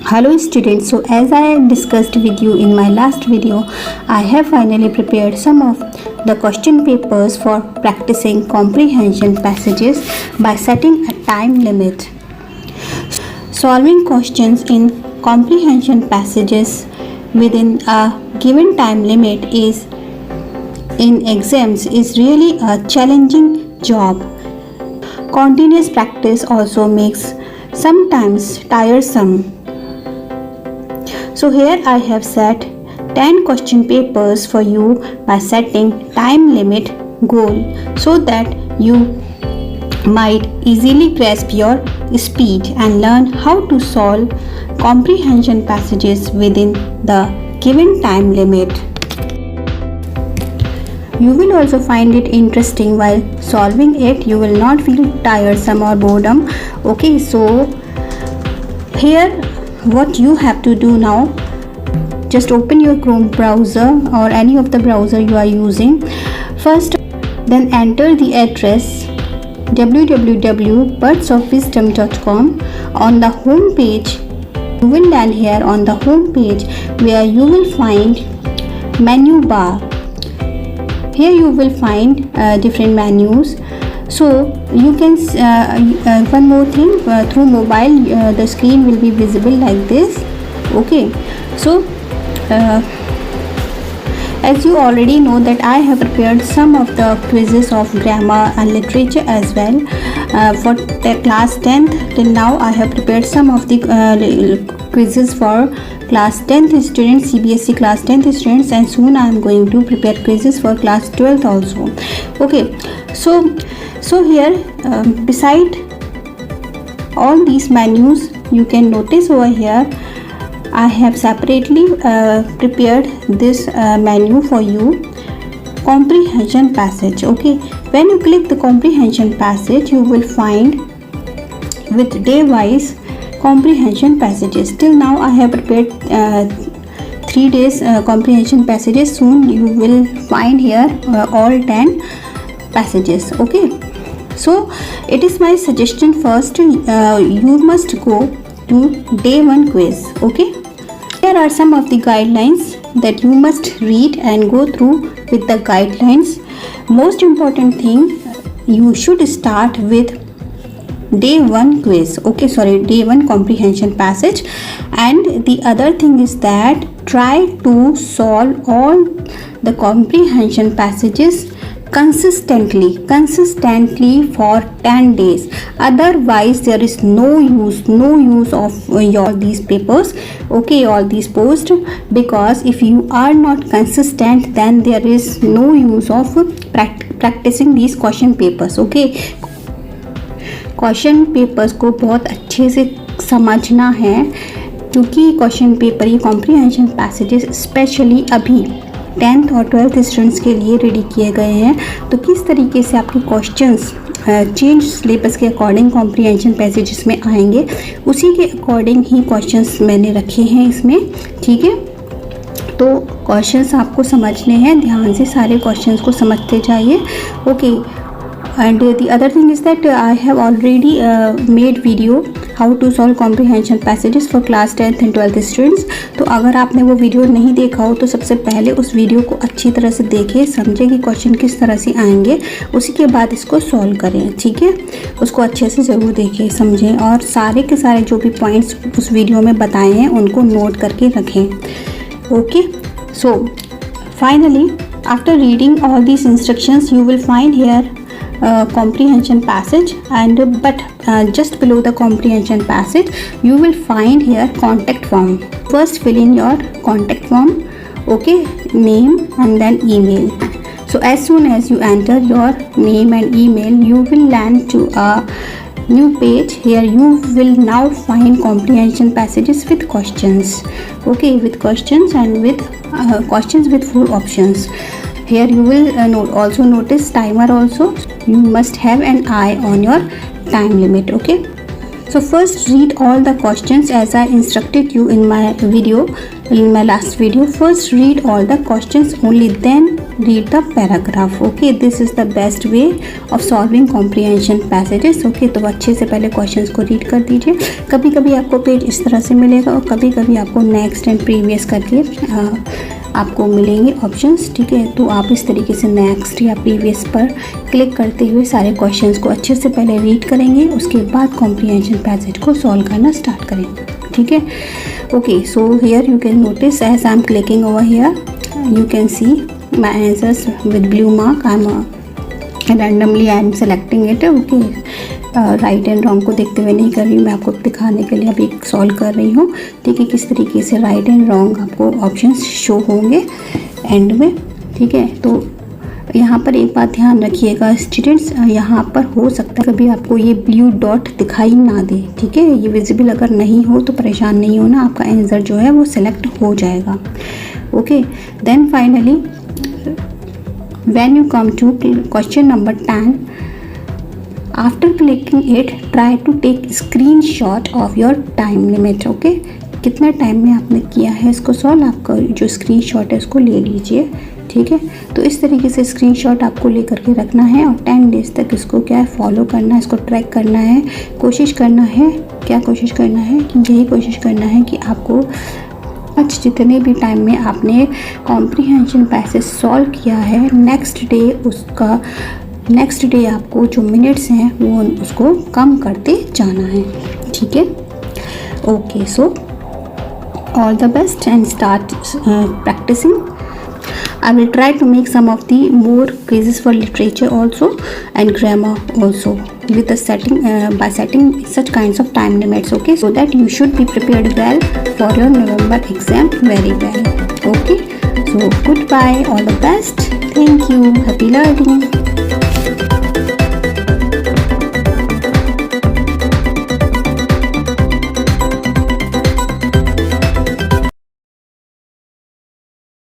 Hello students, so as I discussed with you in my last video, I have finally prepared some of the question papers for practicing comprehension passages by setting a time limit. Solving questions in comprehension passages within a given time limit in exams is really a challenging job. Continuous practice also makes sometimes tiresome. So here I have set 10 question papers for you by setting time limit goal so that you might easily grasp your speed and learn how to solve comprehension passages within the given time limit. You will also find it interesting while solving it. You will not feel tiresome or boredom. Okay, so here what you have to do now, just open your Chrome browser or any of the browser you are using. First, then enter the address www.birdsofwisdom.com. On the home page, you will land here on the home page where you will find menu bar. Here you will find different menus. So you can one more thing, through mobile the screen will be visible like this. Okay, so as you already know that I have prepared some of the quizzes of grammar and literature as well for the class 10th. Till now I have prepared some of the quizzes for class 10th students, CBSE class 10th students, and soon I am going to prepare quizzes for class 12th also. Okay, so here beside all these menus, you can notice over here I have separately prepared this menu for you, comprehension passage. Okay, when you click the comprehension passage, you will find with day wise comprehension passages. Till now I have prepared 3 days comprehension passages. Soon you will find here all 10 passages. Okay, so it is my suggestion, first you must go to day 1 quiz. Okay, here are some of the guidelines that you must read and go through with the guidelines. Most important thing, you should start with day 1 quiz. Okay, sorry, day 1 comprehension passage. And the other thing is that try to solve all the comprehension passages consistently for 10 days. Otherwise there is no use of these papers, okay, all these posts, because if you are not consistent then there is no use of practicing these question papers. Okay, question papers को बहुत अच्छे से समझना है, क्योंकि question paper ये comprehension passages specially अभी 10th और 12th स्टूडेंट्स के लिए रेडी किए गए हैं. तो किस तरीके से आपके क्वेश्चंस चेंज सिलेबस के अकॉर्डिंग कॉम्प्रीहेंशन पैसेजेस में आएंगे, उसी के अकॉर्डिंग ही क्वेश्चंस मैंने रखे हैं इसमें. ठीक है, तो क्वेश्चंस आपको समझने हैं, ध्यान से सारे क्वेश्चंस को समझते जाइए. Okay, and the other thing is that I have already made video how to solve comprehension passages for class 10th and 12th students. तो अगर आपने वो वीडियो नहीं देखा हो तो सबसे पहले उस वीडियो को अच्छी तरह से देखें, समझें कि क्वेश्चन किस तरह से आएंगे, उसी के बाद इसको सॉल्व करें. ठीक है, उसको अच्छे से ज़रूर देखें, समझें, और सारे के सारे जो भी पॉइंट्स उस वीडियो में बताए हैं उनको नोट करके रखें. Okay, so finally after reading all these instructions you will find here comprehension passage, and but just below the comprehension passage you will find here contact form. First fill in your contact form, okay, name and then email. So as soon as you enter your name and email, you will land to a new page. Here you will now find comprehension passages with questions. Okay, with questions and with questions with 4 options. Here you will also notice timer also. You must have an eye on your time limit. Okay, so first read all the questions as I instructed you in my video. in my last video. First read all the questions only, then read the paragraph. Okay, this is the best way of solving comprehension passages. Okay, तो अच्छे से पहले questions को read कर दीजिए. कभी कभी आपको पेज इस तरह से मिलेगा और कभी कभी आपको नेक्स्ट एंड प्रीवियस करके आपको मिलेंगे ऑप्शंस. ठीक है, तो आप इस तरीके से नेक्स्ट या प्रीवियस पर क्लिक करते हुए सारे क्वेश्चंस को अच्छे से पहले रीड करेंगे, उसके बाद कॉम्प्रिहेंशन पैसेज को सॉल्व करना स्टार्ट करेंगे. ठीक है. Okay, so here you can notice as I am clicking over here you can see my answers with blue mark. I am randomly I am selecting it. Okay, right and wrong को देखते हुए नहीं कर रही हूँ, मैं आपको दिखाने के लिए अभी सॉल्व कर रही हूँ. ठीक है, किस तरीके से राइट एंड रॉन्ग आपको ऑप्शंस शो होंगे एंड में. ठीक है, तो यहाँ पर एक बात ध्यान रखिएगा स्टूडेंट्स, यहाँ पर हो सकता है कभी आपको ये ब्लू डॉट दिखाई ना दे. ठीक है, ये विजिबल अगर नहीं हो तो परेशान नहीं होना, आपका आंसर जो है वो सिलेक्ट हो जाएगा. Okay, then finally when you come to question number 10, after clicking it try to take screenshot of your time limit. Okay, कितना टाइम में आपने किया है इसको सॉल्व, आपका जो स्क्रीनशॉट है उसको ले लीजिए. ठीक है, तो इस तरीके से स्क्रीनशॉट आपको ले करके रखना है और 10 डेज़ तक इसको क्या है फॉलो करना है, इसको ट्रैक करना है. कोशिश करना है, क्या कोशिश करना है कि यही कोशिश करना है कि आपको आज जितने भी टाइम में आपने कॉम्प्रिहेंशन पैसेज सॉल्व किया है नेक्स्ट डे आपको जो मिनट्स हैं वो उसको कम करते जाना है. ठीक है. Okay, so all the best and start practicing. I will try to make some of the more quizzes for literature also and grammar also with the setting by setting such kinds of time limits. Okay, so that you should be prepared well for your November exam very well. Okay, so goodbye, all the best. Thank you. Happy learning.